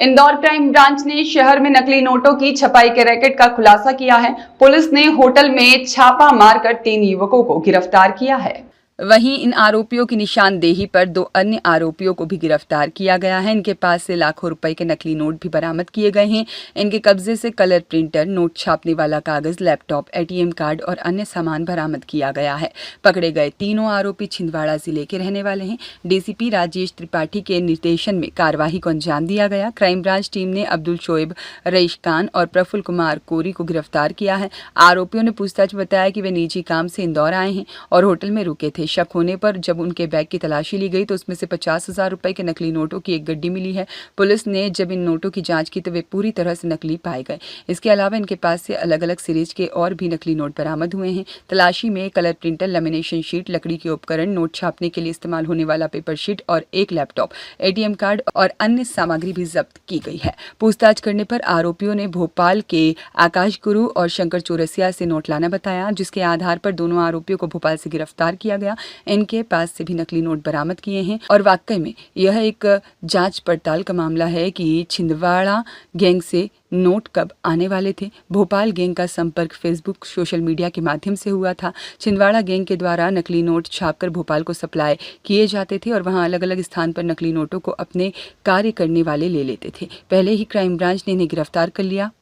Indore crime branch ने शहर में नकली नोटों की छपाई के रैकेट का खुलासा किया है। पुलिस ने होटल में छापा मारकर 3 युवकों को गिरफ्तार किया है। वहीं इन आरोपियों की निशानदेही पर 2 अन्य आरोपियों को भी गिरफ्तार किया गया है। इनके पास से लाखों रुपए के नकली नोट भी बरामद किए गए हैं। इनके कब्जे से कलर प्रिंटर, नोट छापने वाला कागज, लैपटॉप, एटीएम कार्ड और अन्य सामान बरामद किया गया है। पकड़े गए तीनों आरोपी छिंदवाड़ा जिले के रहने वाले हैं। डीसीपी राजेश त्रिपाठी के निर्देशन में कार्रवाई को अंजाम दिया गया। क्राइम ब्रांच टीम ने अब्दुल शोएब, रईस खान और प्रफुल्ल कुमार कोरी को गिरफ्तार किया है। आरोपियों ने पूछताछ में बताया कि वे निजी काम से इंदौर आए हैं और होटल में रुके थे। शक होने पर जब उनके बैग की तलाशी ली गई तो उसमें से 50,000 रुपए के नकली नोटों की एक गड्डी मिली है। पुलिस ने जब इन नोटों की जांच की तो वे पूरी तरह से नकली पाए गए। इसके अलावा इनके पास से अलग अलग सीरीज के और भी नकली नोट बरामद हुए हैं। तलाशी में कलर प्रिंटर, लेमिनेशन शीट, लकड़ी के उपकरण, नोट छापने के लिए इस्तेमाल होने वाला पेपर शीट और एक लैपटॉप, एटीएम कार्ड और अन्य सामग्री भी जब्त की गई है। पूछताछ करने पर आरोपियों ने भोपाल के आकाश गुरु और शंकर चौरसिया से नोट लाना बताया, जिसके आधार पर दोनों आरोपियों को भोपाल से गिरफ्तार किया गया। इनके पास से भी नकली नोट बरामद किए हैं और वाकई में यह एक जांच पड़ताल का मामला है कि छिंदवाड़ा गैंग से नोट कब आने वाले थे। भोपाल गैंग का संपर्क फेसबुक, सोशल मीडिया के माध्यम से हुआ था। छिंदवाड़ा गैंग के द्वारा नकली नोट छापकर भोपाल को सप्लाई किए जाते थे और वहां अलग अलग स्थान पर नकली नोटों को अपने कार्य करने वाले ले लेते थे। पहले ही क्राइम ब्रांच ने इन्हें गिरफ्तार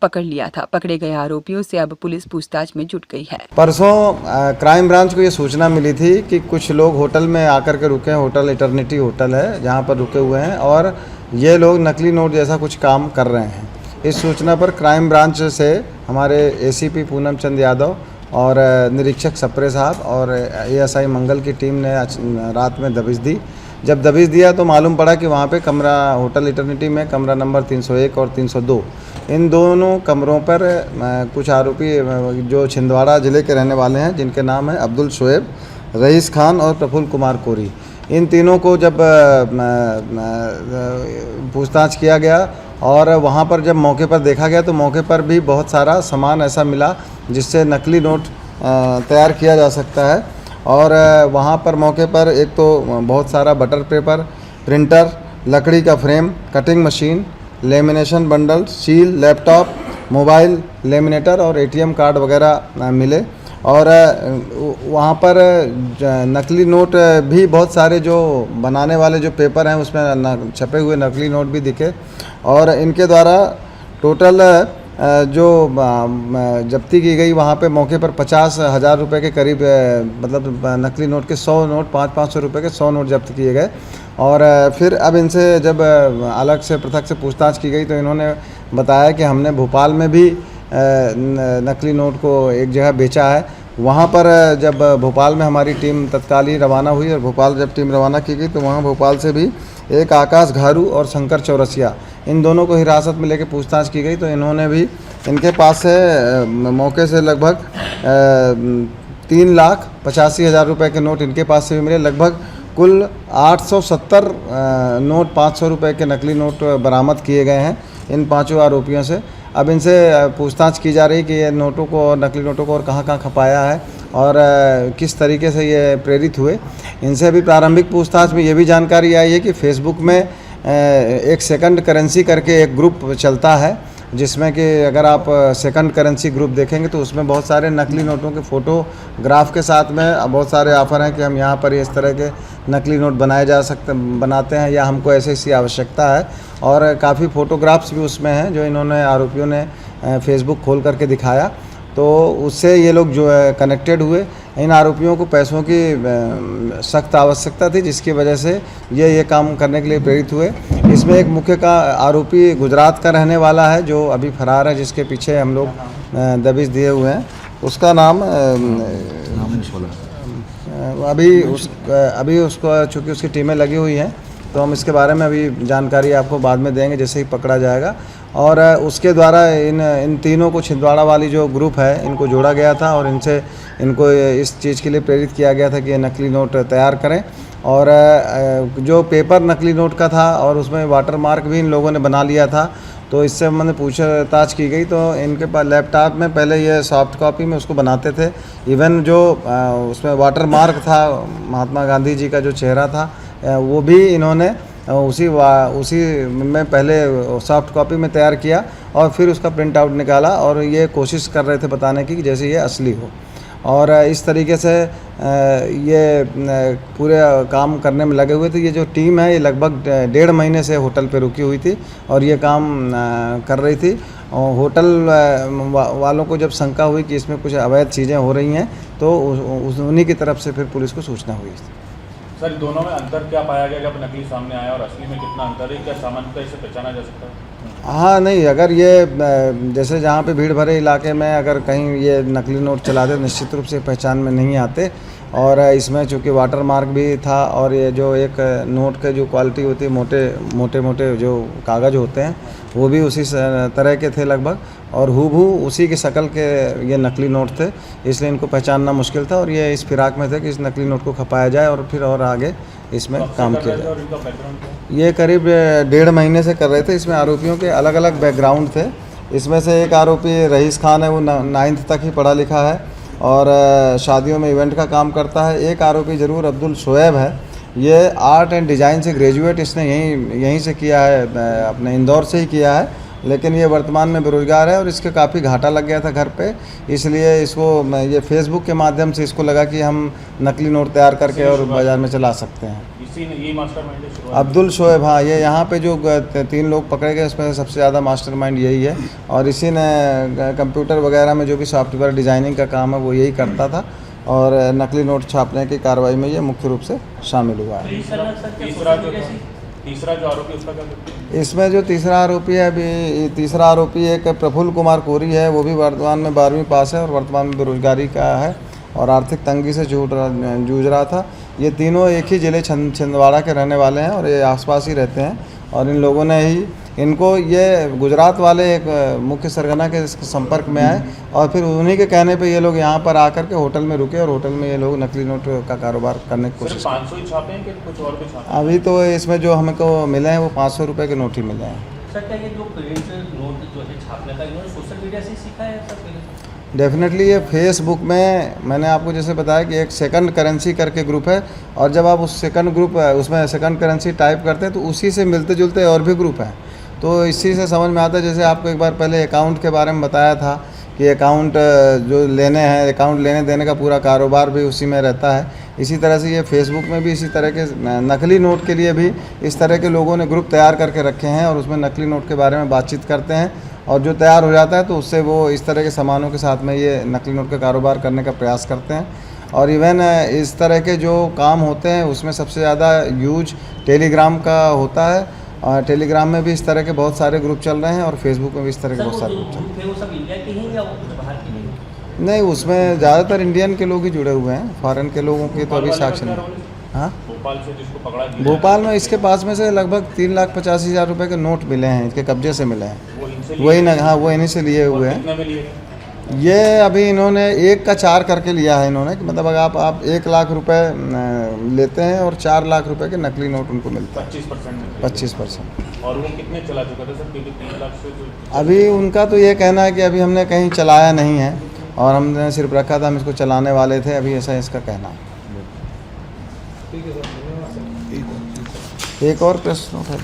पकड़ लिया था। पकड़े गए आरोपियों से अब पुलिस पूछताछ में जुट गई है। परसों क्राइम ब्रांच को ये सूचना मिली थी कि कुछ लोग होटल में आकर के रुके हैं। होटल इटर्निटी होटल है जहाँ पर रुके हुए हैं और ये लोग नकली नोट जैसा कुछ काम कर रहे हैं। इस सूचना पर क्राइम ब्रांच से हमारे एसीपी पूनम चंद यादव और निरीक्षक सप्रे साहब और एएसआई मंगल की टीम ने रात में दबिश दी। जब दबिश दिया तो मालूम पड़ा कि वहाँ पे कमरा, होटल इटर्निटी में कमरा नंबर 301 और 302, इन दोनों कमरों पर कुछ आरोपी जो छिंदवाड़ा ज़िले के रहने वाले हैं, जिनके नाम है अब्दुल शोएब, रईस खान और प्रफुल्ल कुमार कोरी, इन तीनों को जब पूछताछ किया गया और वहाँ पर जब मौके पर देखा गया तो मौके पर भी बहुत सारा सामान ऐसा मिला जिससे नकली नोट तैयार किया जा सकता है। और वहाँ पर मौके पर एक तो बहुत सारा बटर पेपर, प्रिंटर, लकड़ी का frame, cutting machine, lamination bundle, seal, laptop, mobile, laminator और एटीएम कार्ड वगैरह मिले। और वहाँ पर नकली नोट भी बहुत सारे जो बनाने वाले जो पेपर हैं उसमें छपे हुए नकली नोट भी दिखे। और इनके द्वारा टोटल जो जब्ती की गई वहाँ पे मौके पर 50,000 रुपये के करीब, मतलब नकली नोट के 100 नोट, 500 रुपये के 100 नोट जब्त किए गए। और फिर अब इनसे जब अलग से पृथक से पूछताछ की गई तो इन्होंने बताया कि हमने भोपाल में भी नकली नोट को एक जगह बेचा है। वहाँ पर जब भोपाल में हमारी टीम तत्काल ही रवाना हुई और भोपाल जब टीम रवाना की गई तो वहाँ भोपाल से भी एक आकाश घारू और शंकर चौरसिया, इन दोनों को हिरासत में लेकर पूछताछ की गई तो इन्होंने भी, इनके पास से मौके से लगभग 3,85,000 रुपये के नोट इनके पास से भी मिले। लगभग कुल 870 नोट, 500 रुपये के नकली नोट बरामद किए गए हैं इन पांचों आरोपियों से। अब इनसे पूछताछ की जा रही कि ये नोटों को, नकली नोटों को और कहाँ खपाया है और किस तरीके से ये प्रेरित हुए। इनसे अभी प्रारंभिक पूछताछ में ये भी जानकारी आई है कि फेसबुक में एक सेकंड करेंसी करके एक ग्रुप चलता है, जिसमें कि अगर आप सेकंड करेंसी ग्रुप देखेंगे तो उसमें बहुत सारे नकली नोटों के फ़ोटोग्राफ के साथ में बहुत सारे ऑफ़र हैं कि हम यहाँ पर इस तरह के नकली नोट बनाते हैं या हमको ऐसी आवश्यकता है। और काफ़ी फ़ोटोग्राफ्स भी उसमें हैं जो इन्होंने, आरोपियों ने फेसबुक खोल करके दिखाया। तो उससे ये लोग जो है कनेक्टेड हुए। इन आरोपियों को पैसों की सख्त आवश्यकता थी, जिसकी वजह से ये काम करने के लिए प्रेरित हुए। इसमें एक मुख्य का आरोपी गुजरात का रहने वाला है जो अभी फरार है, जिसके पीछे हम लोग दबिश दिए हुए हैं। उसका नाम अभी उसको चूँकि उसकी टीमें लगी हुई हैं तो हम इसके बारे में अभी जानकारी आपको बाद में देंगे जैसे ही पकड़ा जाएगा। और उसके द्वारा इन तीनों को, छिंदवाड़ा वाली जो ग्रुप है, इनको जोड़ा गया था और इनको इस चीज़ के लिए प्रेरित किया गया था कि ये नकली नोट तैयार करें। और जो पेपर नकली नोट का था और उसमें वाटर मार्क भी इन लोगों ने बना लिया था। तो इससे मैंने पूछताछ की गई तो इनके पास लैपटॉप में पहले ये सॉफ्ट कॉपी में उसको बनाते थे। इवन जो उसमें वाटर मार्क था, महात्मा गांधी जी का जो चेहरा था, वो भी इन्होंने उसी में पहले सॉफ्ट कॉपी में तैयार किया और फिर उसका प्रिंट आउट निकाला और ये कोशिश कर रहे थे बताने की कि जैसे ये असली हो। और इस तरीके से ये पूरे काम करने में लगे हुए थे। ये जो टीम है ये लगभग 1.5 महीने से होटल पे रुकी हुई थी और ये काम कर रही थी। और होटल वालों को जब शंका हुई कि इसमें कुछ अवैध चीज़ें हो रही हैं तो उन्हीं की तरफ से फिर पुलिस को सूचना हुई। सर दोनों में अंतर क्या पाया गया जब नकली सामने आया और असली में कितना अंतर है? क्या सामान्यतः इसे पहचाना जा सकता है? हाँ नहीं, अगर ये जैसे जहाँ पे भीड़ भरे इलाके में अगर कहीं ये नकली नोट चलाते निश्चित रूप से पहचान में नहीं आते। और इसमें चूँकि वाटर मार्क भी था और ये जो एक नोट के जो क्वालिटी होती है मोटे जो कागज़ होते हैं वो भी उसी तरह के थे लगभग और हूबहू उसी की शक्ल के ये नकली नोट थे, इसलिए इनको पहचानना मुश्किल था। और ये इस फिराक में थे कि इस नकली नोट को खपाया जाए और फिर और आगे इसमें काम किया जाए। ये करीब 1.5 महीने से कर रहे थे। इसमें आरोपियों के अलग अलग बैकग्राउंड थे। इसमें से एक आरोपी रईस खान है, वो 9th तक ही पढ़ा लिखा है और शादियों में इवेंट का काम करता है। एक आरोपी ज़रूर अब्दुल शोएब है, ये आर्ट एंड डिज़ाइन से ग्रेजुएट इसने यहीं से किया है, अपने इंदौर से ही किया है, लेकिन ये वर्तमान में बेरोजगार है और इसके काफ़ी घाटा लग गया था घर पे, इसलिए इसको ये फेसबुक के माध्यम से इसको लगा कि हम नकली नोट तैयार करके और बाज़ार में चला सकते हैं। ये मास्टरमाइंड है अब्दुल शोएब, हाँ, ये यहाँ पे जो 3 लोग पकड़े गए उसमें सबसे ज़्यादा मास्टरमाइंड यही है और इसी ने कंप्यूटर वगैरह में जो भी सॉफ्टवेयर डिज़ाइनिंग का काम है वो यही करता था और नकली नोट छापने की कार्रवाई में ये मुख्य रूप से शामिल हुआ है। तीसरा जो आरोपी उसका क्या करते हैं? इसमें जो तीसरा आरोपी है, अभी तीसरा आरोपी एक प्रफुल्ल कुमार कोरी है, वो भी वर्तमान में 12वीं पास है और वर्तमान में बेरोजगारी का है और आर्थिक तंगी से जूझ रहा था। ये तीनों एक ही ज़िले छिंदवाड़ा के रहने वाले हैं और ये आसपास ही रहते हैं और इन लोगों ने ही इनको ये गुजरात वाले एक मुख्य सरगना के संपर्क में आए और फिर उन्हीं के कहने पे ये लोग यहाँ पर आकर के होटल में रुके और होटल में ये लोग नकली नोट का कारोबार करने की कोशिश 500 ही छापे हैं कि कुछ और भी छापे? अभी तो इसमें जो हमको मिले हैं वो 500 रुपये के नोट ही मिले हैं। सर क्या ये जो प्रिंट नोट जो है छापने का इन्होंने सोशल मीडिया से ही सीखा है सर? डेफिनेटली ये फेसबुक में मैंने आपको जैसे बताया कि एक सेकंड करेंसी करके ग्रुप है और जब आप उस सेकंड ग्रुप उसमें सेकंड करेंसी टाइप करते हैं तो उसी से मिलते जुलते और भी ग्रुप हैं, तो इसी से समझ में आता है। जैसे आपको एक बार पहले अकाउंट के बारे में बताया था कि अकाउंट जो लेने हैं, अकाउंट लेने देने का पूरा कारोबार भी उसी में रहता है। इसी तरह से ये फेसबुक में भी इसी तरह के नकली नोट के लिए भी इस तरह के लोगों ने ग्रुप तैयार करके रखे हैं और उसमें नकली नोट के बारे में बातचीत करते हैं और जो तैयार हो जाता है तो उससे वो इस तरह के सामानों के साथ में ये नकली नोट का कारोबार करने का प्रयास करते हैं। और इवन इस तरह के जो काम होते हैं उसमें सबसे ज़्यादा यूज टेलीग्राम का होता है और टेलीग्राम में भी इस तरह के बहुत सारे ग्रुप चल रहे हैं और फेसबुक में भी इस तरह के बहुत सारे ग्रुप चल रहे हैं। वो सब इंडिया के हैं या वो कुछ बाहर के हैं? नहीं, उसमें ज़्यादातर इंडियन के लोग ही जुड़े हुए हैं, फॉरेन के लोगों के तो अभी साक्ष्य नहीं। हाँ, भोपाल से जिसको पकड़ा गया, भोपाल में इसके पास में से लगभग 3,85,000 रुपये के नोट मिले हैं, इसके कब्जे से मिले हैं। वही ना, हाँ, वो इन्हीं से लिए हुए हैं। कितने में लिए? ये अभी इन्होंने 1 का 4 करके लिया है इन्होंने, कि मतलब अगर आप 1 लाख रुपए लेते हैं और 4 लाख रुपए के नकली नोट उनको मिलता है 25%। 25%। और वो कितने चला चुका था सर? क्योंकि 3 लाख से अभी उनका तो ये कहना है कि अभी हमने कहीं चलाया नहीं है और हमने सिर्फ रखा था, हम इसको चलाने वाले थे, अभी ऐसा इसका कहना है। एक और प्रश्न उठा